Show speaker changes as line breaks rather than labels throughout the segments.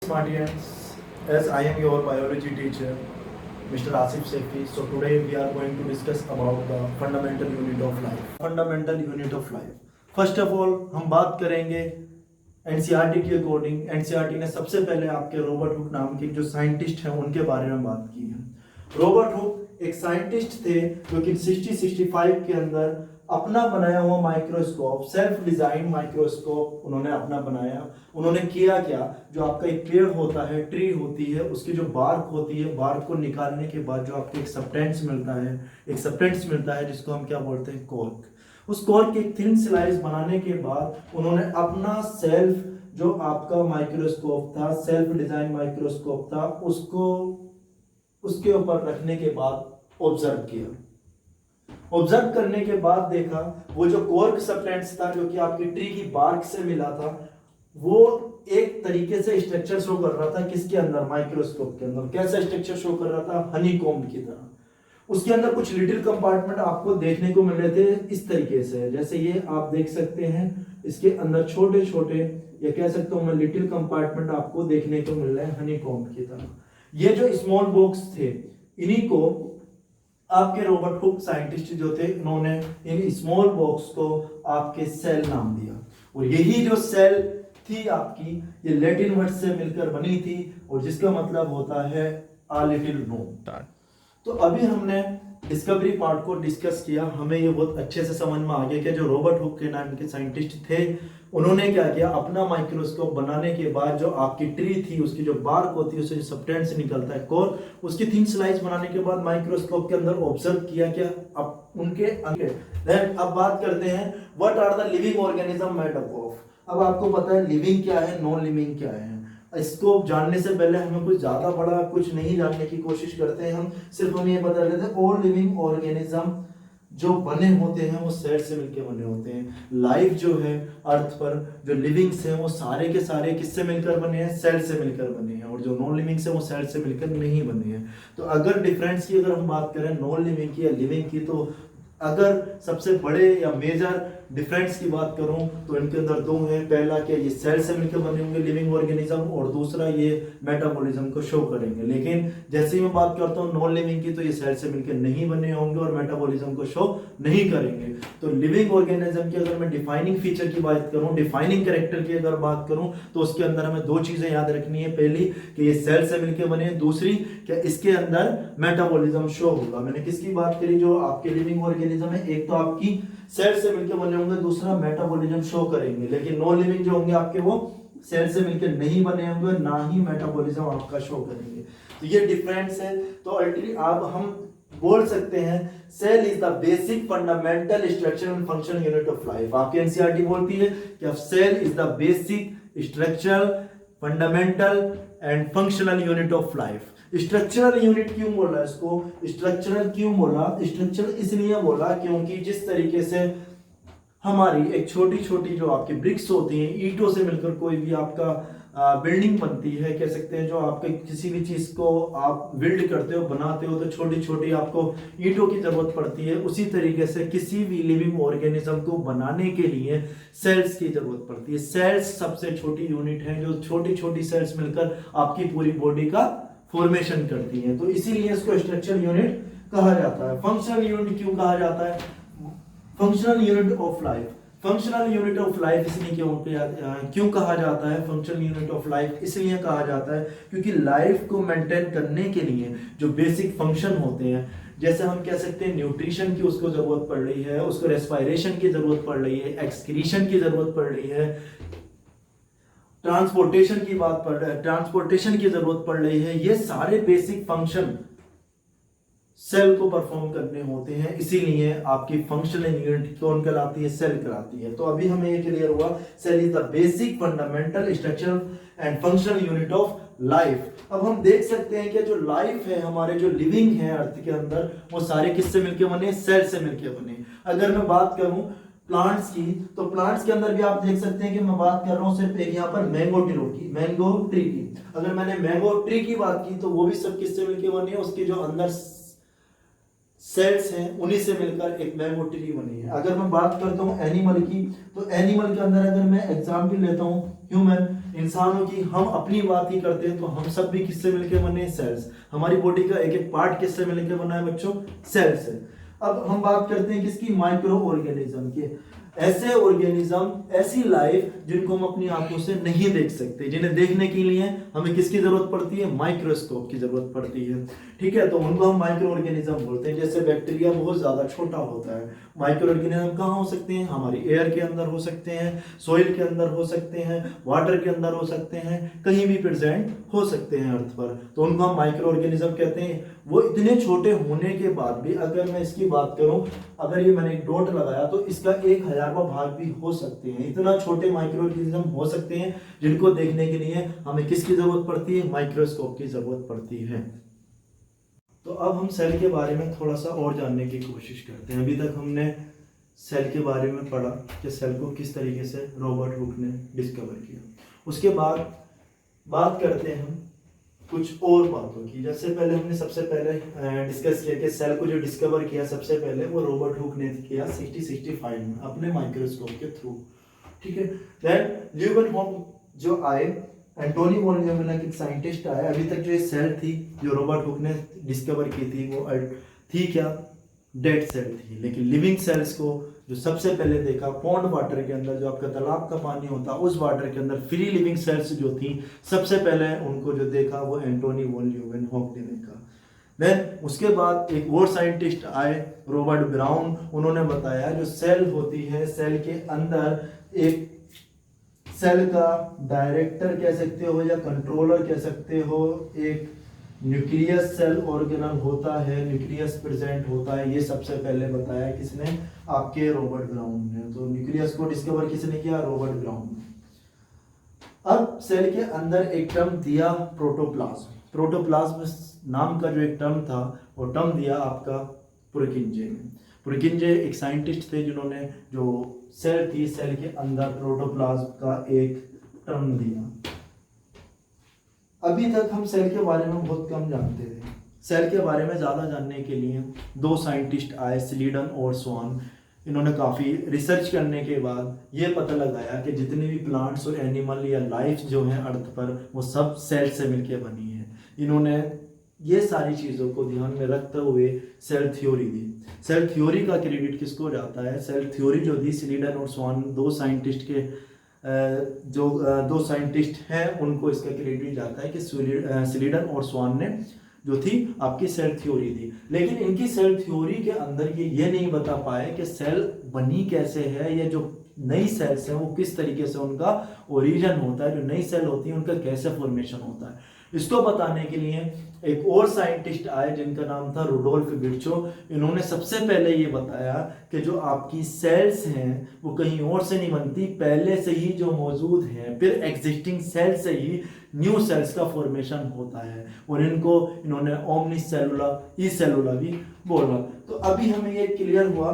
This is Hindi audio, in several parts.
Smartians, as I am your biology teacher, Mr. Asif Sefi. So today we are going to discuss about the fundamental unit of life. Fundamental unit of life. First of all, हम बात करेंगे एनसीईआरटी के अकॉर्डिंग। एनसीईआरटी ने सबसे पहले आपके रॉबर्ट हुक नाम के जो साइंटिस्ट हैं उनके बारे में बात की है। रॉबर्ट हुक एक साइंटिस्ट थे जो कि 65 के अंदर अपना बनाया हुआ माइक्रोस्कोप, सेल्फ डिजाइन माइक्रोस्कोप उन्होंने अपना बनाया। उन्होंने किया क्या, जो आपका एक पेड़ होता है, ट्री होती है, उसकी जो बार्क होती है, बार्क को निकालने के बाद जो आपको एक सब्सटेंस मिलता है जिसको हम क्या बोलते हैं, कॉर्क। उस कॉर्क की एक थिन स्लाइस बनाने के बाद उन्होंने अपना सेल्फ जो आपका माइक्रोस्कोप था, सेल्फ डिजाइन माइक्रोस्कोप था, उसको उसके ऊपर रखने के बाद ऑब्जर्व किया। ऑब्जर्व करने के बाद देखा वो जो कॉर्क सब्सटेंस था जो कि आपकी ट्री की बार्क से मिला था, वो एक तरीके से स्ट्रक्चर शो कर रहा था। किसके अंदर? माइक्रोस्कोप के अंदर। कैसा स्ट्रक्चर शो कर रहा था? हनीकॉम्ब की तरह। उसके अंदर कुछ लिटिल कंपार्टमेंट आपको देखने को मिल रहे थे इस तरीके से, जैसे ये आप देख सकते हैं। इसके अंदर छोटे छोटे, या कह सकता हूं मैं, लिटिल कंपार्टमेंट आपको देखने को मिल रहे हैं हनीकॉम्ब की तरह। ये जो स्मॉल बॉक्स थे, इन्हीं को आपके रॉबर्ट हुक साइंटिस्ट जो थे, उन्होंने इन स्मॉल बॉक्स को आपके सेल नाम दिया। और यही जो सेल थी आपकी, ये लैटिन वर्ड से मिलकर बनी थी और जिसका मतलब होता है आ लिटिल नोम। तो अभी हमने डिस्कवरी पार्ट को डिस्कस किया, हमें ये बहुत अच्छे से समझ में आ गया कि जो रॉबर्ट हुक के नाम के साइंटिस्ट थे, उन्होंने क्या किया, अपना माइक्रोस्कोप बनाने के बाद जो आपकी ट्री थी, उसकी जो बार्क होती है, उससे जो सब्सटेंस निकलता है कोर, उसकी थिन स्लाइस बनाने के बाद माइक्रोस्कोप के अंदर ऑब्जर्व किया क्या अब उनके देन अब बात करते हैं what are the living organism made up of. अब आपको पता है लिविंग क्या है, नॉन लिविंग क्या है। इसको जानने से पहले हमें कुछ ज्यादा बड़ा कुछ नहीं जानने की कोशिश करते हैं, हम सिर्फ हम ये बता लेते हैं ऑल लिविंग ऑर्गेनिज्म जो बने होते हैं वो सेल से मिलकर बने होते हैं। लाइफ जो है अर्थ पर, जो लिविंग्स हैं वो सारे के सारे किससे मिलकर बने हैं? सेल से मिलकर बने हैं। और जो नॉन लिविंग्स हैं वो सेल से मिलकर नहीं बने हैं। तो अगर डिफरेंस की अगर हम बात करें नॉन लिविंग की या लिविंग की, तो अगर सबसे बड़े या मेजर डिफरेंस की बात करूं तो इनके अंदर दो हैं। पहला क्या, ये सेल से मिलकर बने होंगे लिविंग ऑर्गेनिज्म, और दूसरा ये मेटाबॉलिज्म को शो करेंगे। लेकिन जैसे ही मैं बात करता हूं नॉन लिविंग की, तो ये सेल से मिलकर नहीं बने होंगे और मेटाबॉलिज्म को शो नहीं करेंगे। तो लिविंग ऑर्गेनिज्म की अगर मैं डिफाइनिंग फीचर की बात करूं, डिफाइनिंग कैरेक्टर की अगर बात करूं, तो उसके अंदर हमें दो चीजें याद रखनी है। पहली कि ये सेल से मिलकर बने, दूसरी क्या इसके अंदर मेटाबॉलिज्म शो होगा। मैंने किसकी बात करी? जो आपके लिविंग ऑर्गेनिज्म है, एक तो आपकी सेल से मिलकर बने होंगे, दूसरा मेटाबॉलिज्म शो करेंगे। लेकिन नॉन लिविंग जो होंगे आपके, वो सेल से मिलकर नहीं बने होंगे, ना ही मेटाबॉलिज्म आपका शो करेंगे। तो ये डिफरेंस है। तो अल्टीमेटली अब हम बोल सकते हैं cell is the basic fundamental structure and functional unit of life. आपकी एनसीईआरटी बोलती है कि cell is the basic structural, fundamental and functional unit of life. Structural unit क्यों बोला इसको? स्ट्रक्चरल क्यों बोला? स्ट्रक्चरल इसलिए बोला क्योंकि जिस तरीके से हमारी एक छोटी छोटी जो आपकी ब्रिक्स होती हैं, ईंटों से मिलकर कोई भी आपका बिल्डिंग बनती है, कह सकते हैं, जो आपके किसी भी चीज को आप बिल्ड करते हो, बनाते हो, तो छोटी छोटी आपको ईंटों की जरूरत पड़ती है। उसी तरीके से किसी भी लिविंग ऑर्गेनिज्म को बनाने के लिए सेल्स की जरूरत पड़ती है। सेल्स सबसे छोटी यूनिट है, जो छोटी छोटी सेल्स मिलकर आपकी पूरी बॉडी का फॉर्मेशन करती हैं। तो इसीलिए इसको स्ट्रक्चरल यूनिट कहा जाता है। फंक्शनल यूनिट क्यों कहा जाता है? Functional unit of life. Functional unit of life इसलिए क्यों कहा जाता है? फंक्शनल यूनिट ऑफ लाइफ इसलिए कहा जाता है क्योंकि लाइफ को मेंटेन करने के लिए जो बेसिक फंक्शन होते हैं, जैसे हम कह सकते हैं न्यूट्रिशन की उसको जरूरत पड़ रही है, उसको रेस्पिरेशन की जरूरत पड़ रही है, एक्सक्रीशन की जरूरत पड़ रही है, ट्रांसपोर्टेशन की जरूरत पड़ रही है। ये सारे बेसिक फंक्शन सेल को परफॉर्म करने होते हैं। इसीलिए आपकी फंक्शनल यूनिट कौन कहलाती है? सेल कहलाती है। तो अभी हमें ये क्लियर हुआ cell is the basic fundamental structural and functional unit of life. अब हम देख सकते हैं कि जो लाइफ है, हमारे जो लिविंग है अर्थ के अंदर, वो सारे किससे मिलके बने? सेल से मिलके बने। अगर मैं बात करूं प्लांट्स की, तो प्लांट्स के अंदर भी आप देख सकते हैं कि मैं बात कर रहा हूं सिर्फ एक यहाँ पर मैंगो ट्री की। अगर मैंने मैंगो ट्री की बात की, तो वो भी सब किससे मिलके बने? उसके जो अंदर सेल्स हैं उन्हीं से मिलकर एक मैंगो ट्री बनी है। अगर मैं बात करता हूँ एनिमल की, तो एनिमल के अंदर अगर मैं एग्जाम्पल लेता हूँ ह्यूमन, इंसानों की, हम अपनी बात ही करते हैं तो हम सब भी किससे मिलकर बने हैं? सेल्स। हमारी बॉडी का एक एक पार्ट किससे मिलकर बना है बच्चों? सेल से। अब हम बात करते हैं किसकी? माइक्रो ऑर्गेनिज्म की। ऐसे ऑर्गेनिज्म, ऐसी लाइफ जिनको हम अपनी आंखों से नहीं देख सकते, जिन्हें देखने के लिए हमें किसकी जरूरत पड़ती है? माइक्रोस्कोप की जरूरत पड़ती है। ठीक है, तो उनको हम माइक्रो ऑर्गेनिज्म बोलते हैं। जैसे बैक्टीरिया बहुत ज्यादा छोटा होता है, माइक्रो ऑर्गेनिज्म कहाँ हो सकते हैं? हमारी एयर के अंदर हो सकते हैं, सोइल के अंदर हो सकते हैं, वाटर के अंदर हो सकते हैं, कहीं भी प्रेजेंट हो सकते हैं अर्थ पर, तो उनको हम माइक्रो ऑर्गेनिज्म कहते हैं। वो इतने छोटे होने के बाद भी, अगर मैं इसकी बात करूं, अगर ये मैंने एक डॉट लगाया तो इसका 1000वां भाग भी हो सकते हैं। इतना छोटे माइक्रो ऑर्गेनिज्म हो सकते हैं जिनको देखने के लिए हमें किसकी जरूरत पड़ती है? माइक्रोस्कोप की जरूरत पड़ती है। तो अब हम सेल के बारे में थोड़ा सा और जानने की कोशिश करते हैं। अभी तक हमने सेल के बारे में पढ़ा कि सेल को किस तरीके से रॉबर्ट हुक ने डिस्कवर किया। उसके बाद बात करते हैं हम कुछ और बातों की। जैसे पहले हमने सबसे पहले डिस्कस किया कि सेल को जो डिस्कवर किया सबसे पहले वो रॉबर्ट हुक ने किया 6065 में अपने माइक्रोस्कोप के थ्रू। ठीक है, देन ल्यूवेनहॉक जो आए, एंटोनी वॉन ल्यूवेनहॉक एक साइंटिस्ट आया। अभी तक जो ये सेल थी जो रॉबर्ट हुक ने डिस्कवर की थी वो थी क्या? डेड सेल थी। लेकिन लिविंग सेल्स को जो सबसे पहले देखा पॉन्ड वाटर के अंदर, जो आपका तालाब का पानी होता है उस वाटर के अंदर फ्री लिविंग सेल्स जो थी, सबसे पहले उनको जो देखा वो एंटोनी वॉन ल्यूवेनहॉक ने देखा। देन उसके बाद एक और साइंटिस्ट आए, रॉबर्ट ब्राउन। उन्होंने बताया जो सेल होती है, सेल के अंदर एक सेल का डायरेक्टर कह सकते हो या कंट्रोलर कह सकते हो, एक न्यूक्लियस सेल ऑर्गेनल होता है, न्यूक्लियस प्रेजेंट होता है। ये सबसे पहले बताया किसने? आपके रॉबर्ट ब्राउन ने। तो न्यूक्लियस को डिस्कवर किसने किया? रॉबर्ट ब्राउन ने। अब सेल के अंदर एक टर्म दिया प्रोटोप्लाज्म। प्रोटोप्लाज्म नाम का जो एक टर्म था वो टर्म दिया आपका पुरकिंजे ने। पुरकिंजे एक साइंटिस्ट थे जिन्होंने जो सेल थी, सेल के अंदर प्रोटोप्लाज्म का एक टर्म दिया। अभी तक हम सेल के बारे में बहुत कम जानते थे। सेल के बारे में ज़्यादा जानने के लिए दो साइंटिस्ट आए, स्लीडन और स्वान। इन्होंने काफ़ी रिसर्च करने के बाद ये पता लगाया कि जितने भी प्लांट्स और एनिमल या लाइफ जो हैं अर्थ पर वो सब सेल से मिलकर बनी है। इन्होंने ये सारी चीज़ों को ध्यान में रखते हुए सेल थ्योरी दी। सेल थ्योरी का क्रेडिट किसको जाता है? सेल थ्योरी जो दी स्लीडन और स्वान, दो साइंटिस्ट के दो साइंटिस्ट हैं, उनको इसका क्रेडिट जाता है कि स्लीडन और स्वान ने जो थी आपकी सेल थ्योरी दी। लेकिन इनकी सेल थ्योरी के अंदर ये नहीं बता पाए कि सेल बनी कैसे है, या जो नई सेल्स हैं वो किस तरीके से उनका ओरिजिन होता है, जो नई सेल होती है उनका कैसे फॉर्मेशन होता है। इसको बताने के लिए एक और साइंटिस्ट आए जिनका नाम था रुडोल्फ विर्चो। इन्होंने सबसे पहले ये बताया कि जो आपकी सेल्स हैं वो कहीं और से नहीं बनती, पहले से ही जो मौजूद हैं, फिर एग्जिस्टिंग सेल से ही न्यू सेल्स का फॉर्मेशन होता है। और इनको इन्होंने ओमनी सेलुला ई सेलुला भी बोला। तो अभी हमें ये क्लियर हुआ।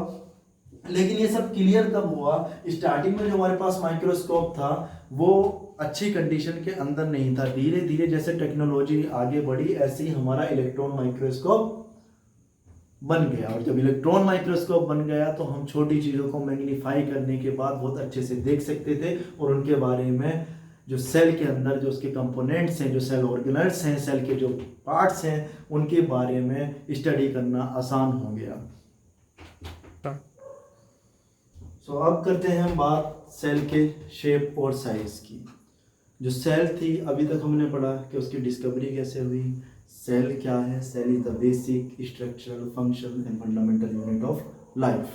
लेकिन ये सब क्लियर कब हुआ? स्टार्टिंग में जो हमारे पास माइक्रोस्कोप था वो अच्छी कंडीशन के अंदर नहीं था। धीरे धीरे जैसे टेक्नोलॉजी आगे बढ़ी ऐसे ही हमारा इलेक्ट्रॉन माइक्रोस्कोप बन गया। और जब इलेक्ट्रॉन माइक्रोस्कोप बन गया तो हम छोटी चीज़ों को मैग्नीफाई करने के बाद बहुत अच्छे से देख सकते थे, और उनके बारे में जो सेल के अंदर जो उसके कंपोनेंट्स हैं, जो सेल ऑर्गेनल्स हैं, सेल के जो पार्ट्स हैं, उनके बारे में स्टडी करना आसान हो गया। सो अब करते हैं हम बात सेल के शेप और साइज की। जो सेल थी अभी तक हमने पढ़ा कि उसकी डिस्कवरी कैसे हुई, सेल क्या है, cell is the basic structural function and fundamental unit of life.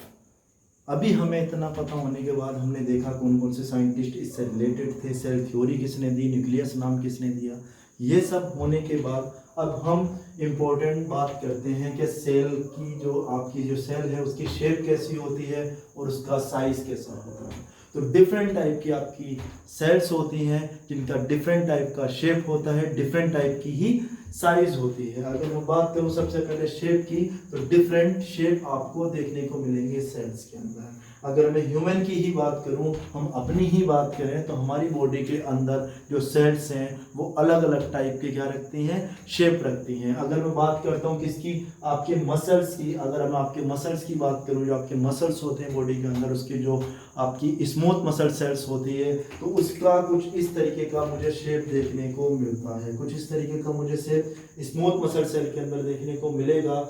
अभी हमें इतना पता होने के बाद हमने देखा कौन कौन से साइंटिस्ट इससे रिलेटेड थे, सेल थ्योरी किसने दी, न्यूक्लियस नाम किसने दिया। ये सब होने के बाद अब हम इम्पोर्टेंट बात करते हैं कि सेल की जो आपकी जो सेल है उसकी शेप कैसी होती है और उसका साइज कैसा होता है। तो डिफरेंट टाइप की आपकी सेल्स होती हैं जिनका डिफरेंट टाइप का शेप होता है, डिफरेंट टाइप की ही साइज होती है। अगर मैं बात करूं सबसे पहले शेप की, तो डिफरेंट शेप आपको देखने को मिलेंगे सेल्स के अंदर। अगर मैं ह्यूमन की ही बात करूं, हम अपनी ही बात करें, तो हमारी बॉडी के अंदर जो सेल्स हैं वो अलग अलग टाइप के क्या रखती हैं, शेप रखती हैं। अगर मैं बात करता हूं किसकी, आपके मसल्स की, अगर मैं आपके मसल्स की बात करूं, जो आपके मसल्स होते हैं बॉडी के अंदर, उसकी जो आपकी स्मूथ मसल सेल्स होती है, तो उसका कुछ इस तरीके का मुझे शेप देखने को मिलता है, कुछ इस तरीके का मुझे शेप स्मूथ मसल सेल के अंदर देखने को मिलेगा।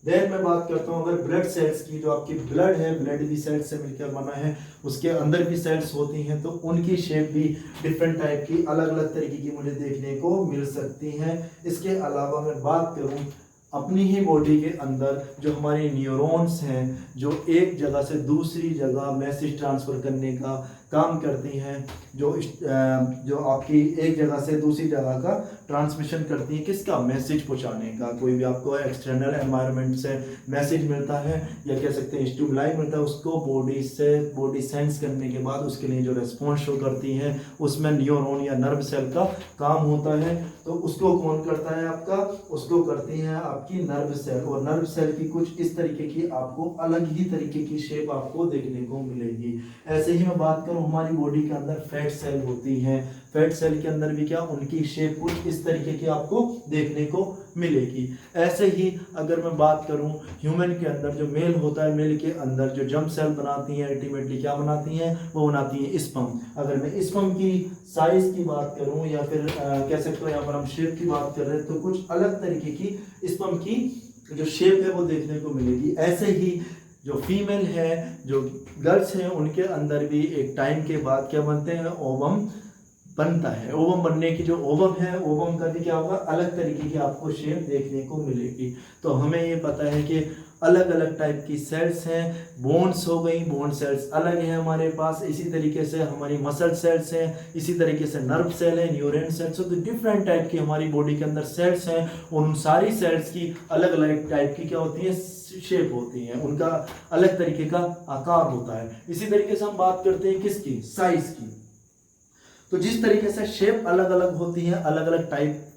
देन मैं बात करता हूँ अगर ब्लड सेल्स की, जो आपकी ब्लड है, ब्लड भी सेल्स से मिलकर बना है, उसके अंदर भी सेल्स होती हैं, तो उनकी शेप भी डिफरेंट टाइप की, अलग अलग तरीके की मुझे देखने को मिल सकती हैं। इसके अलावा मैं बात करूँ अपनी ही बॉडी के अंदर जो हमारे न्यूरॉन्स हैं, जो एक जगह से दूसरी जगह मैसेज ट्रांसफ़र करने का काम करती हैं, जो आपकी एक जगह से दूसरी जगह का ट्रांसमिशन करती हैं, किसका, मैसेज पहुंचाने का। कोई भी आपको एक्सटर्नल एनवायरनमेंट से मैसेज मिलता है, या कह सकते हैं स्टिमुलाई मिलता है, उसको बॉडी सेंस करने के बाद उसके लिए जो रेस्पॉन्स शो करती हैं, उसमें न्यूरॉन या नर्व सेल का काम होता है। तो उसको कौन करता है आपका, उसको करती हैं आपकी नर्व सेल, और नर्व सेल की कुछ इस तरीके की आपको अलग ही तरीके की शेप आपको देखने को मिलेगी। ऐसे ही मैं बात करूं हमारी बॉडी के अंदर फैट सेल होती हैं, फैट सेल के अंदर भी क्या, उनकी शेप कुछ इस तरीके की आपको देखने को मिलेगी। ऐसे ही अगर मैं बात करूं ह्यूमन के अंदर जो मेल होता है, मेल के अंदर जो जर्म सेल बनाती हैं, अल्टीमेटली क्या बनाती हैं, वो बनाती हैं स्पर्म। अगर मैं स्पर्म की साइज की बात करूं, या फिर कह सकते हो यहाँ पर हम शेप की बात कर रहे हैं, तो कुछ अलग तरीके की स्पर्म की जो शेप है वो देखने को मिलेगी। ऐसे ही जो फीमेल है, जो गर्ल्स हैं, उनके अंदर भी एक टाइम के बाद क्या बनते हैं, ओवम बनता है। ओवम बनने की जो ओवम है, ओवम का भी क्या होगा, अलग तरीके की आपको शेप देखने को मिलेगी। तो हमें ये पता है कि अलग अलग टाइप की सेल्स हैं। बोन्स हो गई, बोन सेल्स अलग हैं हमारे पास, इसी तरीके से हमारी मसल सेल्स हैं, इसी तरीके से नर्व सेल है, न्यूरॉन सेल्स, तो डिफरेंट टाइप की हमारी बॉडी के अंदर सेल्स हैं। उन सारी सेल्स की अलग अलग टाइप की क्या होती है, शेप होती है, उनका अलग तरीके का आकार होता है। इसी तरीके से हम बात करते हैं किसकी, साइज की। तो जिस तरीके से शेप अलग अलग होती है, अलग अलग टाइप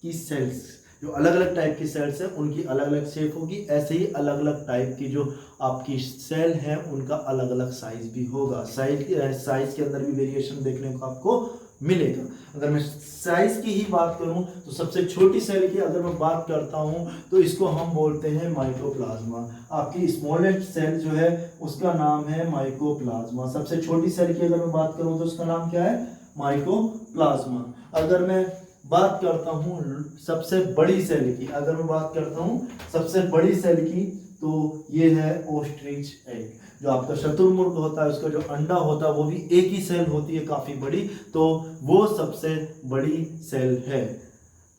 की सेल्स, जो अलग अलग टाइप की सेल्स है उनकी अलग अलग शेप होगी, ऐसे ही अलग अलग टाइप की जो आपकी सेल है उनका अलग अलग साइज भी होगा। साइज के अंदर भी वेरिएशन देखने को आपको मिलेगा। अगर मैं साइज की ही बात करूं तो सबसे छोटी सेल की अगर मैं बात करता हूं तो इसको हम बोलते हैं माइकोप्लाज्मा। आपकी स्मॉलेस्ट सेल जो है उसका नाम है माइकोप्लाज्मा। सबसे छोटी सेल की अगर मैं बात करूं तो उसका नाम क्या है, माइकोप्लाज्मा। अगर मैं बात करता हूं सबसे बड़ी सेल की, अगर मैं बात करता हूं सबसे बड़ी सेल की, तो ये है ओस्ट्रिच एग। जो आपका शतुरमुर्ग होता है उसका जो अंडा होता है वो भी एक ही सेल होती है काफी बड़ी, तो वो सबसे बड़ी सेल है।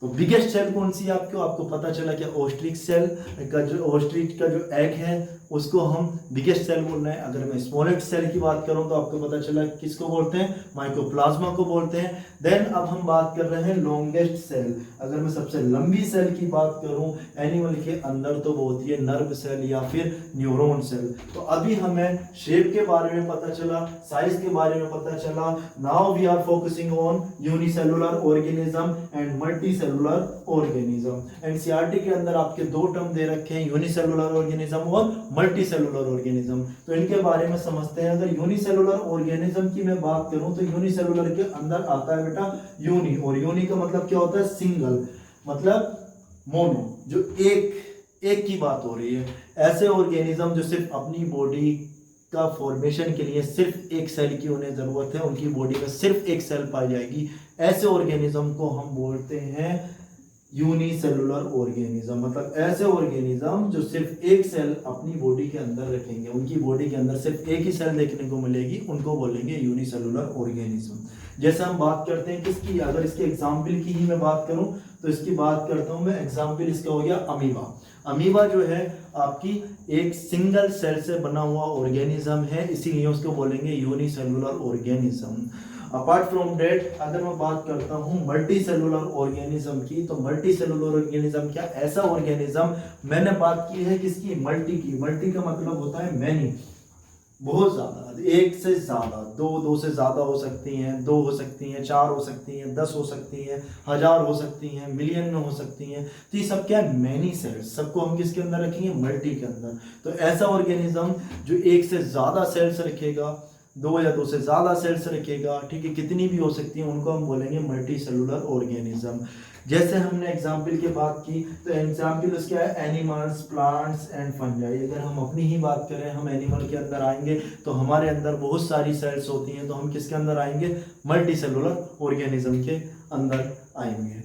तो बिगेस्ट सेल कौन सी है आपको पता चला क्या, ओस्ट्रिच सेल का जो ओस्ट्रिच का जो एग है उसको हम बिगेस्ट सेल बोल रहे हैं। अगर मैं स्मॉलेस्ट सेल की बात करूं तो आपको पता चला किसको बोलते हैं, माइकोप्लाज्मा को बोलते हैं। देन अब हम बात कर रहे हैं लॉन्गेस्ट सेल। अगर मैं सबसे लंबी सेल की बात करूं एनिमल के अंदर तो वो होती है नर्व सेल या फिर न्यूरॉन सेल। तो अभी हमें शेप के बारे में पता चला, साइज के बारे में पता चला। Now we are focusing on unicellular organism and multicellular organism. NCERT के अंदर आपके दो टर्म दे रखे हैं, यूनिसेलुलर ऑर्गेनिज्म और मल्टीसेलुलर ऑर्गेनिज्म। तो इनके बारे में समझते हैं। अगर यूनिसेलुलर ऑर्गेनिज्म की मैं बात करूं तो यूनिसेलुलर के अंदर आता है बेटा यूनि, और यूनि का मतलब क्या होता है, सिंगल, मतलब मोनो, जो एक की बात हो रही है। ऐसे ऑर्गेनिज्म जो सिर्फ अपनी बॉडी का फॉर्मेशन के लिए सिर्फ एक सेल की उन्हें जरूरत है, उनकी बॉडी में सिर्फ एक सेल पाई जाएगी, ऐसे ऑर्गेनिज्म को हम बोलते हैं यूनिसेलुलर ऑर्गेनिज्म। मतलब ऐसे ऑर्गेनिज्म जो सिर्फ एक सेल अपनी बॉडी के अंदर रखेंगे, उनकी बॉडी के अंदर सिर्फ एक ही सेल देखने को मिलेगी, उनको बोलेंगे यूनिसेलुलर ऑर्गेनिज्म। जैसे हम बात करते हैं किसकी, अगर इसके एग्जाम्पल की ही मैं बात करूं तो इसकी बात करता हूं मैं, एग्जाम्पल इसका हो गया अमीबा। अमीबा जो है आपकी एक सिंगल सेल से बना हुआ ऑर्गेनिज्म है, इसीलिए उसको बोलेंगे unicellular organism. Apart from that अगर मैं बात करता हूँ मल्टी सेलुलर ऑर्गेनिज्म की, तो मल्टी सेलुलर ऑर्गेनिज्म क्या, ऐसा ऑर्गेनिज्म, मैंने बात की है किसकी, मल्टी की। मल्टी का मतलब होता है मैनी, बहुत ज़्यादा, एक से ज़्यादा, दो से ज़्यादा हो सकती हैं, दो हो सकती हैं, चार हो सकती हैं, 10 हो सकती हैं, 1000 हो सकती हैं, मिलियन में हो सकती हैं। तो ये सब क्या है, मैनी सेल्स, सबको हम किसके अंदर रखेंगे, मल्टी के अंदर। तो ऐसा ऑर्गेनिज्म जो एक से ज़्यादा सेल्स रखेगा, दो या दो से ज़्यादा सेल्स रखेगा, ठीक है, कितनी भी हो सकती हैं, उनको हम बोलेंगे मल्टी सेलुलर ऑर्गेनिज्म। जैसे हमने एग्जाम्पल की बात की, तो एग्जाम्पल उसका है एनिमल्स, प्लांट्स एंड फंजाई। अगर हम अपनी ही बात करें, हम एनिमल के अंदर आएंगे तो हमारे अंदर बहुत सारी सेल्स होती हैं, तो हम किसके अंदर आएंगे, मल्टी सेलुलर ऑर्गेनिज्म के अंदर आएंगे।